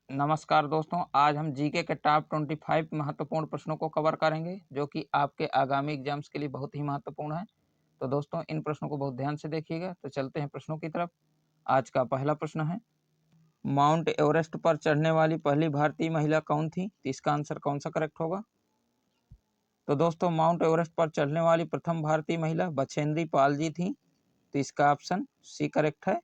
नमस्कार दोस्तों, आज हम जीके के टॉप 25 महत्वपूर्ण प्रश्नों को कवर करेंगे जो कि आपके आगामी एग्जाम्स के लिए बहुत ही महत्वपूर्ण है। तो दोस्तों इन प्रश्नों को बहुत ध्यान से देखिएगा। तो चलते हैं प्रश्नों की तरफ। आज का पहला प्रश्न है, माउंट एवरेस्ट पर चढ़ने वाली पहली भारतीय महिला कौन थी? तो इसका आंसर कौन सा करेक्ट होगा? तो दोस्तों माउंट एवरेस्ट पर चढ़ने वाली प्रथम भारतीय महिला बछेंद्री पाल जी थी। तो इसका ऑप्शन सी करेक्ट है।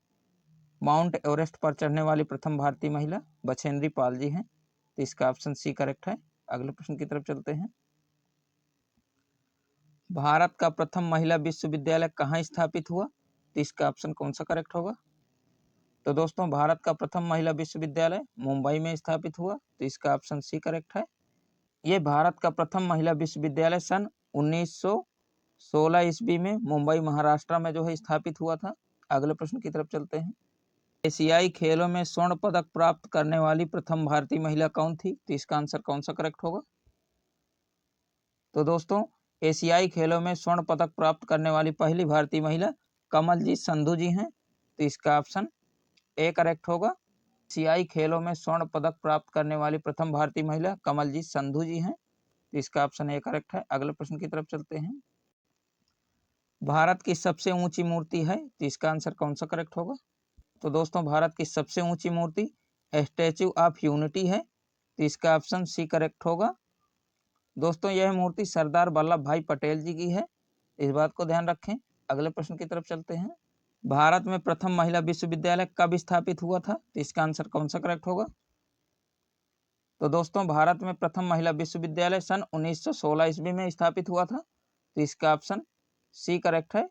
माउंट एवरेस्ट पर चढ़ने वाली प्रथम भारतीय महिला बछेंद्री पाल जी हैं। तो इसका ऑप्शन सी करेक्ट है। अगले प्रश्न की तरफ चलते हैं। भारत का प्रथम महिला विश्वविद्यालय कहाँ स्थापित हुआ? तो इसका ऑप्शन कौन सा करेक्ट होगा? तो दोस्तों भारत का प्रथम महिला विश्वविद्यालय मुंबई में स्थापित हुआ। तो इसका ऑप्शन सी करेक्ट है। ये भारत का प्रथम महिला विश्वविद्यालय सन 1916 ईस्वी में मुंबई महाराष्ट्र में जो है स्थापित हुआ था। अगले प्रश्न की तरफ चलते हैं। एशियाई खेलों में स्वर्ण पदक प्राप्त करने वाली प्रथम भारतीय महिला कौन थी? तो इसका आंसर कौन सा करेक्ट होगा? तो दोस्तों एशियाई खेलों में स्वर्ण पदक प्राप्त करने वाली पहली भारतीय महिला कमलजीत संधू जी हैं। तो इसका ऑप्शन ए करेक्ट होगा। एशियाई खेलों में स्वर्ण पदक प्राप्त करने वाली प्रथम भारतीय महिला कमलजीत संधू जी हैं। तो इसका ऑप्शन ए करेक्ट है। अगले प्रश्न की तरफ चलते हैं। भारत की सबसे ऊंची मूर्ति है। तो इसका आंसर कौन सा करेक्ट होगा? तो दोस्तों भारत की सबसे ऊंची मूर्ति स्टैच्यू ऑफ यूनिटी है। तो इसका ऑप्शन सी करेक्ट होगा। दोस्तों यह मूर्ति सरदार वल्लभ भाई पटेल जी की है, इस बात को ध्यान रखें। अगले प्रश्न की तरफ चलते हैं। भारत में प्रथम महिला विश्वविद्यालय कब स्थापित हुआ था? तो इसका आंसर कौन सा करेक्ट होगा? तो दोस्तों भारत में प्रथम महिला विश्वविद्यालय सन 1916 ईस्वी में स्थापित हुआ था। तो इसका ऑप्शन सी करेक्ट है।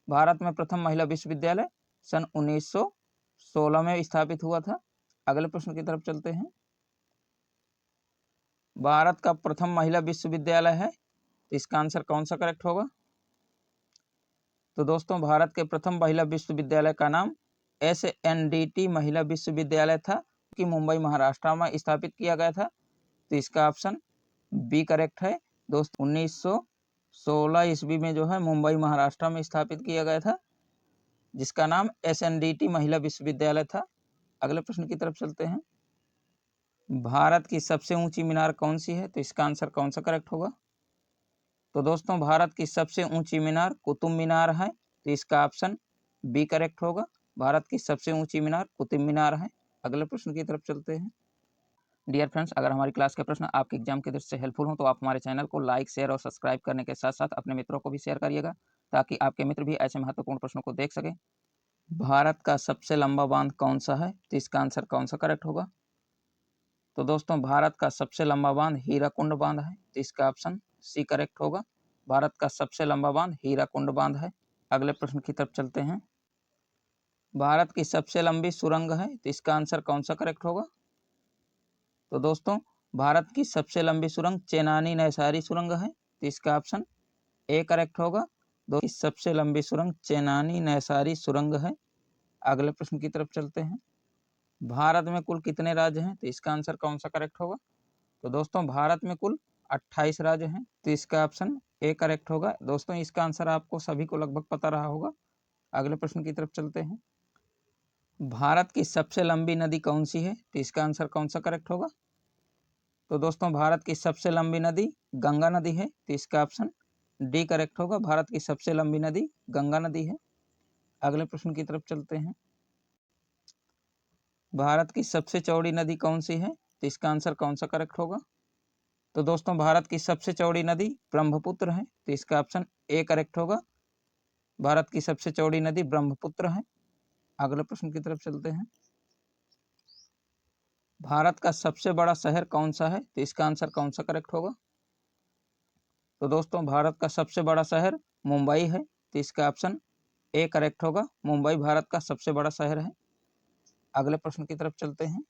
भारत में प्रथम महिला विश्वविद्यालय सन 1916 में स्थापित हुआ था। अगले प्रश्न की तरफ चलते हैं। भारत का प्रथम महिला विश्वविद्यालय है, तो इसका आंसर कौन सा करेक्ट होगा? तो दोस्तों भारत के प्रथम महिला विश्वविद्यालय का नाम SNDT महिला विश्वविद्यालय था, कि मुंबई महाराष्ट्र में स्थापित किया गया था। तो इसका ऑप्शन बी करेक्ट है। दोस्तों 1916 ईस्वी में जो है मुंबई महाराष्ट्र में स्थापित किया गया था, जिसका नाम SNDT महिला विश्वविद्यालय था। अगले प्रश्न की तरफ चलते हैं। भारत की सबसे ऊंची मीनार कौन सी है? तो इसका आंसर कौन सा करेक्ट होगा? तो दोस्तों भारत की सबसे ऊंची मीनार कुतुब मीनार है। तो इसका ऑप्शन बी करेक्ट होगा। भारत की सबसे ऊंची मीनार कुतुब मीनार है। अगले प्रश्न की तरफ चलते हैं। डियर फ्रेंड्स, अगर हमारी क्लास के प्रश्न आपके एग्जाम की दृष्टि से हेल्पफुल हो तो आप हमारे चैनल को लाइक, शेयर और सब्सक्राइब करने के साथ साथ अपने मित्रों को भी शेयर करिएगा, ताकि आपके मित्र भी ऐसे महत्वपूर्ण प्रश्नों को देख सकें। भारत का सबसे लंबा बांध कौन सा है? तो इसका आंसर कौन सा करेक्ट होगा? तो दोस्तों भारत का सबसे लंबा बांध हीराकुंड बांध है। तो इसका ऑप्शन सी करेक्ट होगा। भारत का सबसे लंबा बांध हीराकुंड बांध है। अगले प्रश्न की तरफ चलते हैं। भारत की सबसे लंबी सुरंग है, तो इसका आंसर कौन सा करेक्ट होगा? तो दोस्तों भारत की सबसे लंबी सुरंग चेनानी नैसारी सुरंग है। तो इसका ऑप्शन ए करेक्ट होगा। दोस्तों सबसे लंबी सुरंग चेनानी नैसारी सुरंग है। अगले प्रश्न की तरफ चलते हैं। भारत में कुल कितने राज्य हैं? तो इसका आंसर कौन सा करेक्ट होगा? तो दोस्तों भारत में कुल 28 राज्य हैं। तो इसका ऑप्शन ए करेक्ट होगा। दोस्तों इसका आंसर आपको सभी को लगभग पता रहा होगा। अगले प्रश्न की तरफ चलते हैं। भारत की सबसे लंबी नदी कौन सी है? तो इसका आंसर कौन सा करेक्ट होगा? तो दोस्तों भारत की सबसे लंबी नदी गंगा नदी है। तो इसका ऑप्शन डी करेक्ट होगा। भारत की सबसे लंबी नदी गंगा नदी है। अगले प्रश्न की तरफ चलते हैं। भारत की सबसे चौड़ी नदी कौन सी है? तो इसका आंसर कौन सा करेक्ट होगा? तो दोस्तों भारत की सबसे चौड़ी नदी ब्रह्मपुत्र है। तो इसका ऑप्शन ए करेक्ट होगा। भारत की सबसे चौड़ी नदी ब्रह्मपुत्र है। अगले प्रश्न की तरफ चलते हैं। भारत का सबसे बड़ा शहर कौन सा है? तो इसका आंसर कौन सा करेक्ट होगा? तो दोस्तों भारत का सबसे बड़ा शहर मुंबई है। तो इसका ऑप्शन ए करेक्ट होगा। मुंबई भारत का सबसे बड़ा शहर है। अगले प्रश्न की तरफ चलते हैं।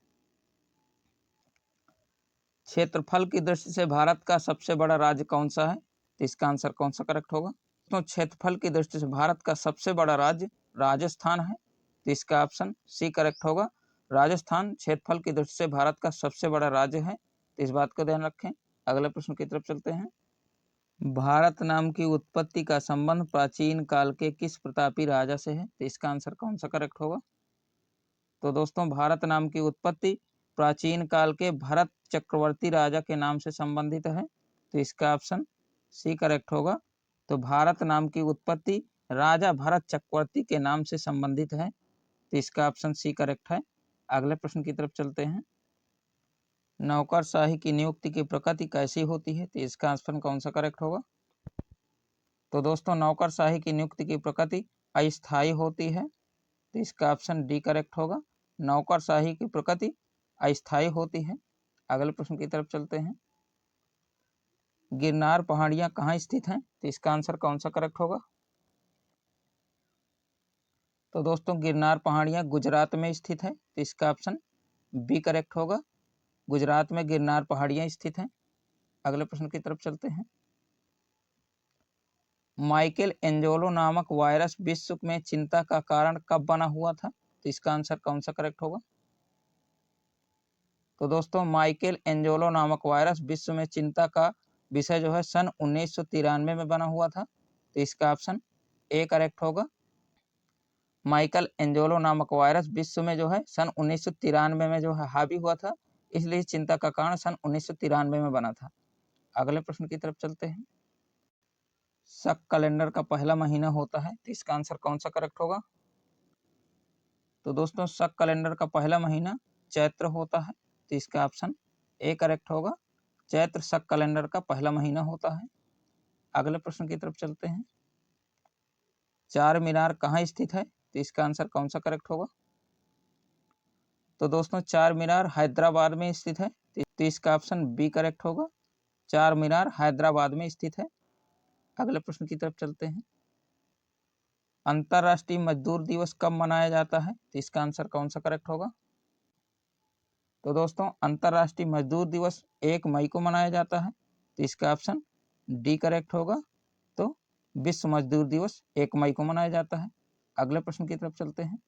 क्षेत्रफल की दृष्टि से भारत का सबसे बड़ा राज्य कौन सा है? तो इसका आंसर कौन सा करेक्ट होगा? तो क्षेत्रफल की दृष्टि से भारत का सबसे बड़ा राज्य राजस्थान है। तो इसका ऑप्शन सी करेक्ट होगा। राजस्थान क्षेत्रफल की दृष्टि से भारत का सबसे बड़ा राज्य है। तो इस बात को ध्यान रखें। अगले प्रश्न की तरफ चलते हैं। भारत नाम की उत्पत्ति का संबंध प्राचीन काल के किस प्रतापी राजा से है? तो इसका आंसर कौन सा करेक्ट होगा? तो दोस्तों भारत नाम की उत्पत्ति प्राचीन काल के भरत चक्रवर्ती राजा के नाम से संबंधित है? तो इसका ऑप्शन सी करेक्ट होगा। तो भारत नाम की उत्पत्ति राजा भरत चक्रवर्ती के नाम से संबंधित है, तो इसका ऑप्शन सी करेक्ट है। अगले प्रश्न की तरफ चलते हैं। नौकरशाही की नियुक्ति की प्रकृति कैसी होती है? तो इसका आंसर कौन सा करेक्ट होगा? तो दोस्तों नौकरशाही की नियुक्ति की प्रकृति अस्थायी होती है, तो इसका ऑप्शन डी करेक्ट होगा। नौकरशाही की प्रकृति अस्थायी होती है। अगले प्रश्न की तरफ चलते हैं। गिरनार पहाड़ियां कहाँ स्थित हैं? तो इसका आंसर कौन सा करेक्ट होगा? तो दोस्तों गिरनार पहाड़ियां गुजरात में स्थित है, तो इसका ऑप्शन बी करेक्ट होगा। गुजरात में गिरनार पहाड़ियां स्थित हैं। अगले प्रश्न की तरफ चलते हैं। माइकल एंजेलो नामक वायरस विश्व में चिंता का कारण कब बना हुआ था? तो इसका आंसर कौन सा करेक्ट होगा? तो दोस्तों माइकल एंजेलो नामक वायरस विश्व में चिंता का विषय जो है सन 1993 में बना हुआ था, तो इसका ऑप्शन ए करेक्ट होगा। माइकल एंजेलो नामक वायरस विश्व में जो है सन 1993 में जो है हावी हुआ था, इसलिए चिंता का कारण सन 1993 में बना था। अगले प्रश्न की तरफ चलते हैं। शक कैलेंडर का पहला महीना होता है, तो इसका आंसर कौन सा करेक्ट होगा? तो दोस्तों शक कैलेंडर का पहला महीना चैत्र होता है, तो इसका ऑप्शन ए करेक्ट होगा। चैत्र शक कैलेंडर का पहला महीना होता है। अगले प्रश्न की तरफ चलते हैं। चार मीनार कहाँ स्थित है? तो इसका आंसर कौन सा करेक्ट होगा? तो दोस्तों चार मीनार हैदराबाद में स्थित है, तो इसका ऑप्शन बी करेक्ट होगा। चार मीनार हैदराबाद में स्थित है। अगले प्रश्न की तरफ चलते हैं। अंतर्राष्ट्रीय मजदूर दिवस कब मनाया जाता है? तो इसका आंसर कौन सा करेक्ट होगा? तो दोस्तों अंतर्राष्ट्रीय मजदूर दिवस 1 मई को मनाया जाता है, तो इसका ऑप्शन डी करेक्ट होगा। तो विश्व मजदूर दिवस 1 मई को मनाया जाता है। अगले प्रश्न की तरफ चलते हैं।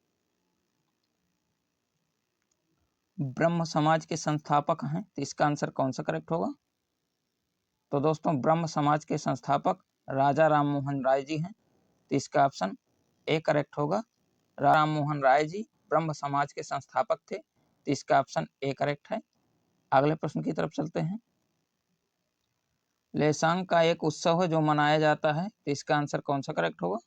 ब्रह्म समाज के संस्थापक हैं, तो इसका आंसर कौन सा करेक्ट होगा? तो दोस्तों ब्रह्म समाज के संस्थापक राजा राम मोहन राय जी हैं, तो इसका ऑप्शन ए करेक्ट होगा। राम मोहन राय जी ब्रह्म समाज के संस्थापक थे, तो इसका ऑप्शन ए करेक्ट है। अगले प्रश्न की तरफ चलते हैं। लेसांग का एक उत्सव है जो मनाया जाता है, तो इसका आंसर कौन सा करेक्ट होगा?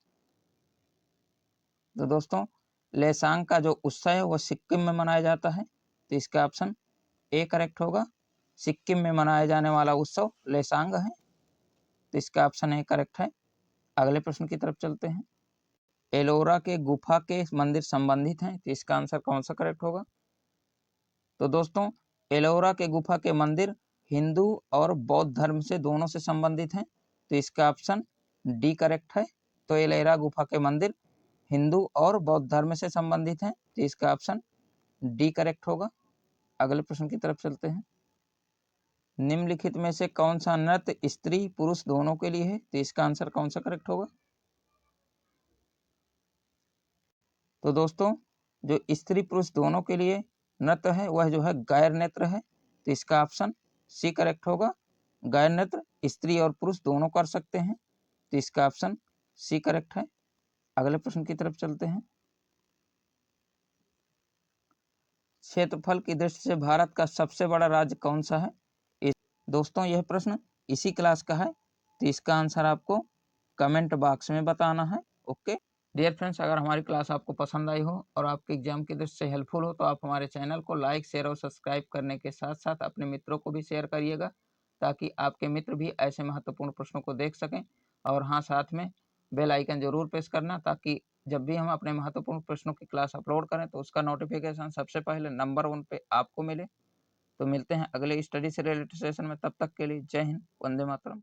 तो दोस्तों लेसांग का जो उत्सव है वह सिक्किम में मनाया जाता है, तो इसका ऑप्शन ए करेक्ट होगा। सिक्किम में मनाया जाने वाला उत्सव लेसांग है, तो इसका ऑप्शन ए करेक्ट है। अगले प्रश्न की तरफ चलते हैं। एलोरा के गुफा के मंदिर संबंधित हैं, तो इसका आंसर कौन सा करेक्ट होगा? तो दोस्तों एलोरा के गुफा के मंदिर हिंदू और बौद्ध धर्म से दोनों से संबंधित हैं, तो इसका ऑप्शन डी करेक्ट है। तो एलोरा गुफा के मंदिर हिंदू और बौद्ध धर्म से संबंधित हैं, तो इसका ऑप्शन डी करेक्ट होगा। अगले प्रश्न की तरफ चलते हैं। निम्नलिखित में से कौन सा नृत्य स्त्री पुरुष दोनों के लिए है? तो इसका आंसर कौन सा करेक्ट होगा? तो दोस्तों जो स्त्री पुरुष दोनों के लिए नृत्य है वह जो है गैर नृत्य है, तो इसका ऑप्शन सी करेक्ट होगा। गैर नृत्य स्त्री और पुरुष दोनों कर सकते हैं, तो इसका ऑप्शन सी करेक्ट है। अगले प्रश्न की तरफ चलते हैं। क्षेत्रफल की दृष्टि से भारत का सबसे बड़ा राज्य कौन सा है? दोस्तों यह प्रश्न इसी क्लास का है, तो इसका आंसर आपको कमेंट बॉक्स में बताना है। ओके डियर फ्रेंड्स, अगर हमारी क्लास आपको पसंद आई हो और आपके एग्जाम की दृष्टि से हेल्पफुल हो तो आप हमारे चैनल को लाइक शेयर और सब्सक्राइब करने के साथ साथ अपने मित्रों को भी शेयर करिएगा, ताकि आपके मित्र भी ऐसे महत्वपूर्ण प्रश्नों को देख सकें। और हाँ, साथ में बेल आइकन जरूर प्रेस करना, ताकि जब भी हम अपने महत्वपूर्ण प्रश्नों की क्लास अपलोड करें तो उसका नोटिफिकेशन सबसे पहले नंबर 1 पे आपको मिले। तो मिलते हैं अगले स्टडी से रिलेटेड सेशन में, तब तक के लिए जय हिंद, वंदे मातरम।